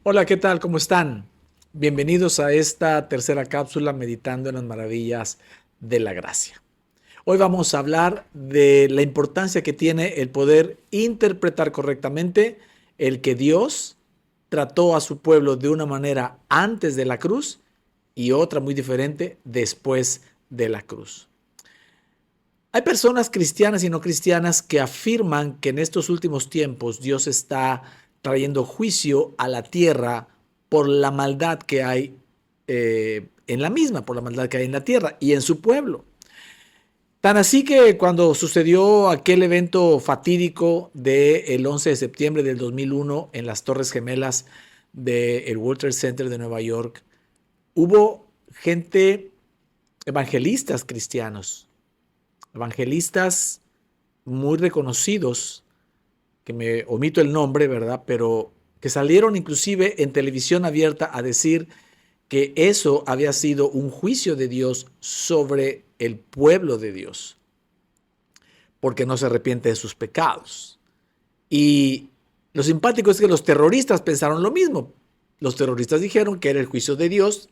Hola, ¿qué tal? ¿Cómo están? Bienvenidos a esta tercera cápsula meditando en las maravillas de la gracia. Hoy vamos a hablar de la importancia que tiene el poder interpretar correctamente el que Dios trató a su pueblo de una manera antes de la cruz y otra muy diferente después de la cruz. Hay personas cristianas y no cristianas que afirman que en estos últimos tiempos Dios está trayendo juicio a la tierra por la maldad que hay en la misma, por la maldad que hay en la tierra y en su pueblo. Tan así que cuando sucedió aquel evento fatídico del 11 de septiembre del 2001 en las Torres Gemelas del World Trade Center de Nueva York, hubo gente, evangelistas cristianos, evangelistas muy reconocidos, que me omito el nombre, ¿verdad? Pero que salieron inclusive en televisión abierta a decir que eso había sido un juicio de Dios sobre el pueblo de Dios, porque no se arrepiente de sus pecados. Y lo simpático es que los terroristas pensaron lo mismo. Los terroristas dijeron que era el juicio de Dios,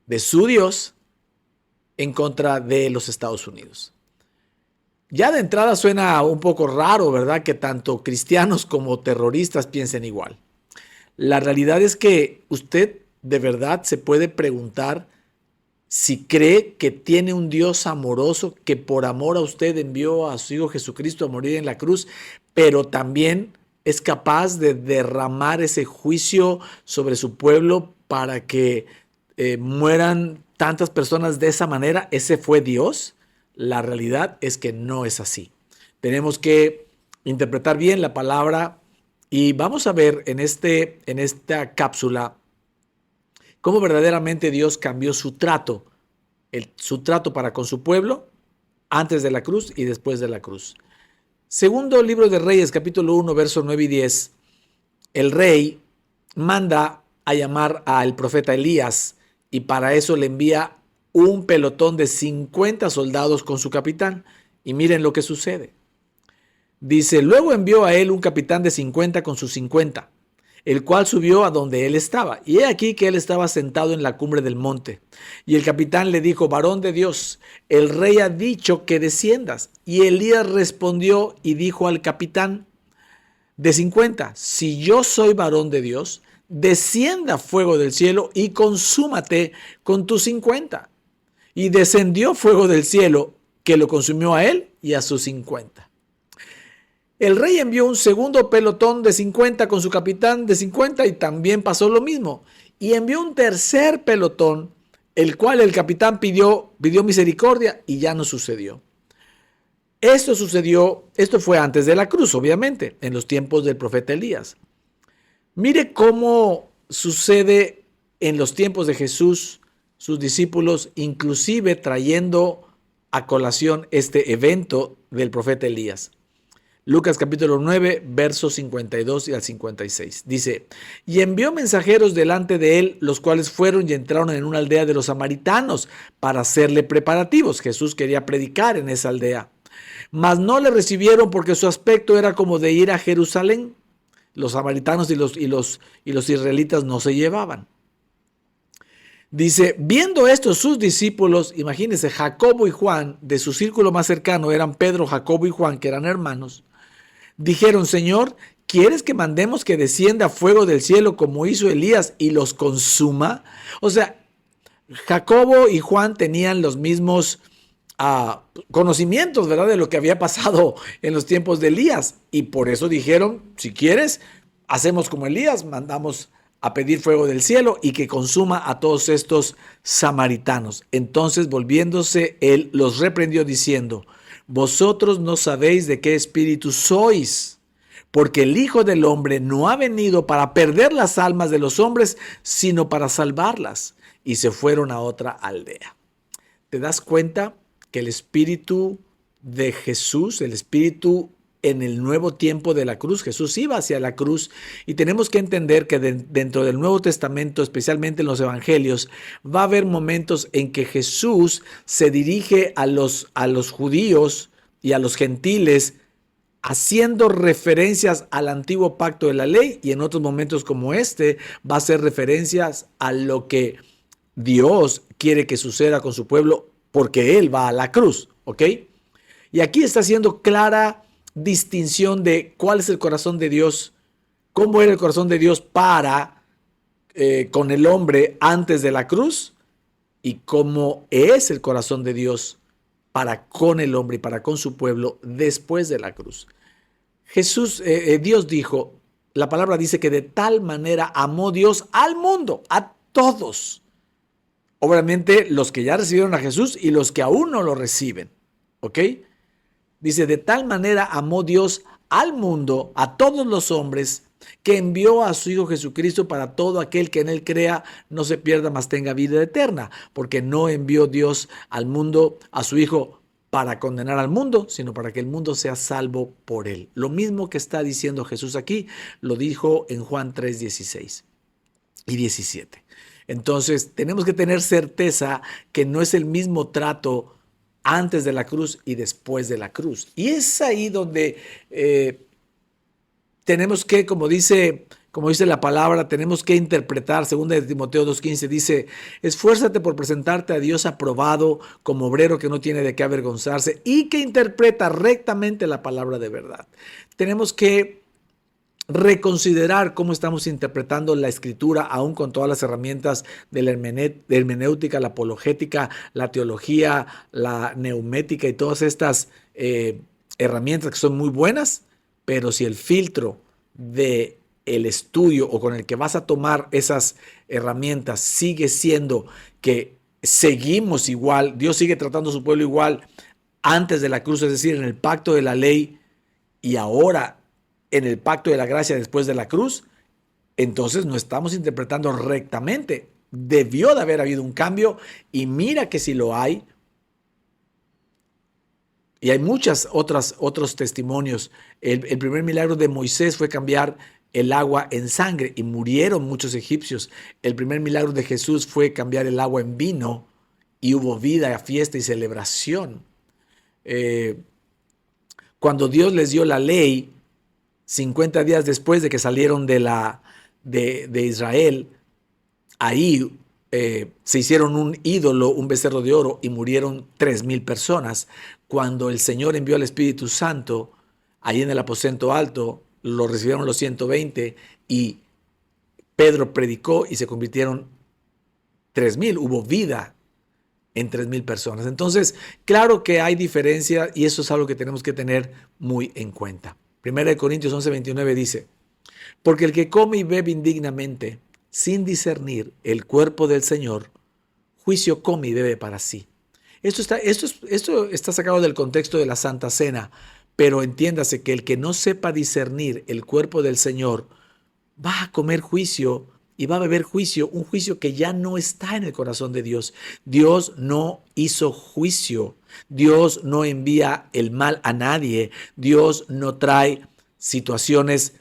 de su Dios, en contra de los Estados Unidos. Ya de entrada suena un poco raro, ¿verdad? Que tanto cristianos como terroristas piensen igual. La realidad es que usted de verdad se puede preguntar si cree que tiene un Dios amoroso que por amor a usted envió a su Hijo Jesucristo a morir en la cruz, pero también es capaz de derramar ese juicio sobre su pueblo para que mueran tantas personas de esa manera. ¿Ese fue Dios? La realidad es que no es así. Tenemos que interpretar bien la palabra y vamos a ver en esta cápsula cómo verdaderamente Dios cambió su trato para con su pueblo antes de la cruz y después de la cruz. Segundo libro de Reyes, capítulo 1, versos 9 y 10, el rey manda a llamar al profeta Elías y para eso le envía un pelotón de 50 soldados con su capitán. Y miren lo que sucede. Dice, luego envió a él un capitán de 50 con sus 50, el cual subió a donde él estaba. Y he aquí que él estaba sentado en la cumbre del monte. Y el capitán le dijo, varón de Dios, el rey ha dicho que desciendas. Y Elías respondió y dijo al capitán de 50, si yo soy varón de Dios, descienda fuego del cielo y consúmate con tus 50. Y descendió fuego del cielo que lo consumió a él y a sus 50. El rey envió un segundo pelotón de 50 con su capitán de 50 y también pasó lo mismo. Y envió un tercer pelotón, el cual el capitán pidió misericordia y ya no sucedió. Esto fue antes de la cruz, obviamente, en los tiempos del profeta Elías. Mire cómo sucede en los tiempos de Jesús, sus discípulos, inclusive trayendo a colación este evento del profeta Elías. Lucas capítulo 9, versos 52 y al 56. Dice, y envió mensajeros delante de él, los cuales fueron y entraron en una aldea de los samaritanos para hacerle preparativos. Jesús quería predicar en esa aldea. Mas no le recibieron porque su aspecto era como de ir a Jerusalén. Los samaritanos y los israelitas no se llevaban. Dice, viendo esto sus discípulos, imagínense, Jacobo y Juan, de su círculo más cercano eran Pedro, Jacobo y Juan, que eran hermanos, dijeron, Señor, ¿quieres que mandemos que descienda fuego del cielo como hizo Elías y los consuma? O sea, Jacobo y Juan tenían los mismos conocimientos, ¿verdad?, de lo que había pasado en los tiempos de Elías. Y por eso dijeron, si quieres, hacemos como Elías, mandamos a pedir fuego del cielo y que consuma a todos estos samaritanos. Entonces, volviéndose, él los reprendió diciendo, vosotros no sabéis de qué espíritu sois, porque el Hijo del Hombre no ha venido para perder las almas de los hombres, sino para salvarlas. Y se fueron a otra aldea. ¿Te das cuenta que el espíritu de Jesús, el espíritu en el nuevo tiempo de la cruz, Jesús iba hacia la cruz y tenemos que entender que dentro del Nuevo Testamento, especialmente en los evangelios, va a haber momentos en que Jesús se dirige a los judíos y a los gentiles haciendo referencias al antiguo pacto de la ley, y en otros momentos como este va a hacer referencias a lo que Dios quiere que suceda con su pueblo porque Él va a la cruz, ¿ok? Y aquí está haciendo clara distinción de cuál es el corazón de Dios, cómo era el corazón de Dios para con el hombre antes de la cruz y cómo es el corazón de Dios para con el hombre y para con su pueblo después de la cruz. Dios dijo, la palabra dice que de tal manera amó Dios al mundo, a todos. Obviamente los que ya recibieron a Jesús y los que aún no lo reciben, ¿ok? Dice, de tal manera amó Dios al mundo, a todos los hombres, que envió a su Hijo Jesucristo para todo aquel que en él crea, no se pierda, mas tenga vida eterna. Porque no envió Dios al mundo a su Hijo para condenar al mundo, sino para que el mundo sea salvo por él. Lo mismo que está diciendo Jesús aquí, lo dijo en Juan 3, 16 y 17. Entonces, tenemos que tener certeza que no es el mismo trato antes de la cruz y después de la cruz. Y es ahí donde tenemos que, como dice la palabra, tenemos que interpretar. Segunda de Timoteo 2:15 dice, esfuérzate por presentarte a Dios aprobado como obrero que no tiene de qué avergonzarse y que interpreta rectamente la palabra de verdad. Tenemos que reconsiderar cómo estamos interpretando la escritura, aún con todas las herramientas de la hermenéutica, la apologética, la teología, la neumética y todas estas herramientas que son muy buenas, pero si el filtro de el estudio o con el que vas a tomar esas herramientas sigue siendo que seguimos igual, Dios sigue tratando a su pueblo igual antes de la cruz, es decir, en el pacto de la ley y ahora en el pacto de la gracia después de la cruz, entonces no estamos interpretando rectamente. Debió de haber habido un cambio y mira que si lo hay. Y hay muchos otros testimonios. El primer milagro de Moisés fue cambiar el agua en sangre y murieron muchos egipcios. El primer milagro de Jesús fue cambiar el agua en vino y hubo vida, fiesta y celebración. Cuando Dios les dio la ley, 50 días después de que salieron de Israel, ahí se hicieron un ídolo, un becerro de oro, y murieron 3,000 personas. Cuando el Señor envió al Espíritu Santo, ahí en el aposento alto, lo recibieron los 120 y Pedro predicó y se convirtieron 3,000. Hubo vida en 3,000 personas. Entonces, claro que hay diferencia y eso es algo que tenemos que tener muy en cuenta. 1 Corintios 11:29 dice, porque el que come y bebe indignamente, sin discernir el cuerpo del Señor, juicio come y bebe para sí. Esto está sacado del contexto de la Santa Cena, pero entiéndase que el que no sepa discernir el cuerpo del Señor va a comer juicio y va a beber juicio, un juicio que ya no está en el corazón de Dios. Dios no hizo juicio. Dios no envía el mal a nadie. Dios no trae situaciones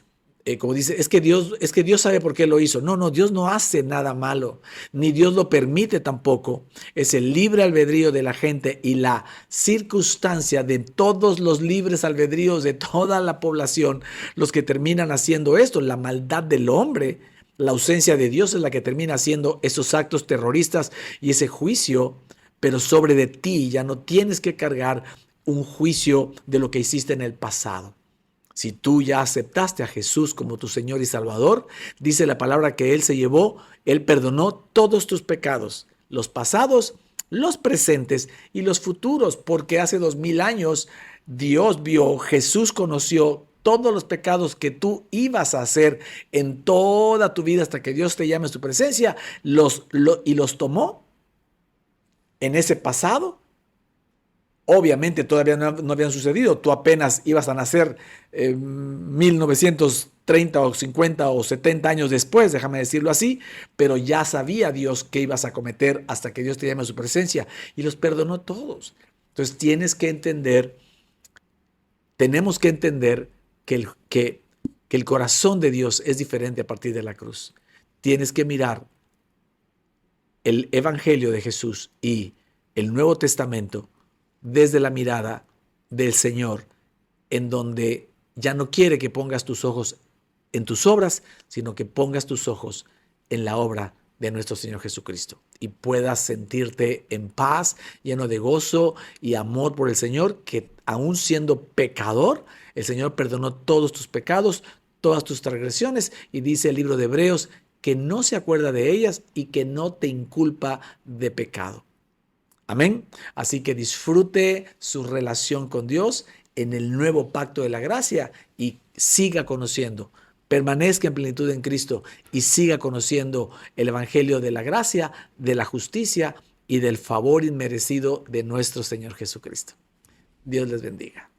como dice, es que Dios sabe por qué lo hizo. No, Dios no hace nada malo, ni Dios lo permite tampoco. Es el libre albedrío de la gente y la circunstancia de todos los libres albedríos de toda la población los que terminan haciendo esto. La maldad del hombre, la ausencia de Dios es la que termina haciendo esos actos terroristas y ese juicio, pero sobre de ti ya no tienes que cargar un juicio de lo que hiciste en el pasado. Si tú ya aceptaste a Jesús como tu Señor y Salvador, dice la palabra que Él se llevó, Él perdonó todos tus pecados, los pasados, los presentes y los futuros, porque hace 2000 años Dios vio, Jesús conoció todos los pecados que tú ibas a hacer en toda tu vida hasta que Dios te llame a su presencia, y los tomó en ese pasado. Obviamente todavía no habían sucedido. Tú apenas ibas a nacer 1930 o 50 o 70 años después, déjame decirlo así, pero ya sabía Dios que ibas a cometer hasta que Dios te llame a su presencia y los perdonó todos. Entonces tenemos que entender que el corazón de Dios es diferente a partir de la cruz. Tienes que mirar el Evangelio de Jesús y el Nuevo Testamento desde la mirada del Señor, en donde ya no quiere que pongas tus ojos en tus obras, sino que pongas tus ojos en la obra de nuestro Señor Jesucristo y puedas sentirte en paz, lleno de gozo y amor por el Señor, que aún siendo pecador, el Señor perdonó todos tus pecados, todas tus transgresiones, y dice el libro de Hebreos que no se acuerda de ellas y que no te inculpa de pecado. Amén. Así que disfrute su relación con Dios en el nuevo pacto de la gracia y siga conociendo. Permanezca en plenitud en Cristo y siga conociendo el evangelio de la gracia, de la justicia y del favor inmerecido de nuestro Señor Jesucristo. Dios les bendiga.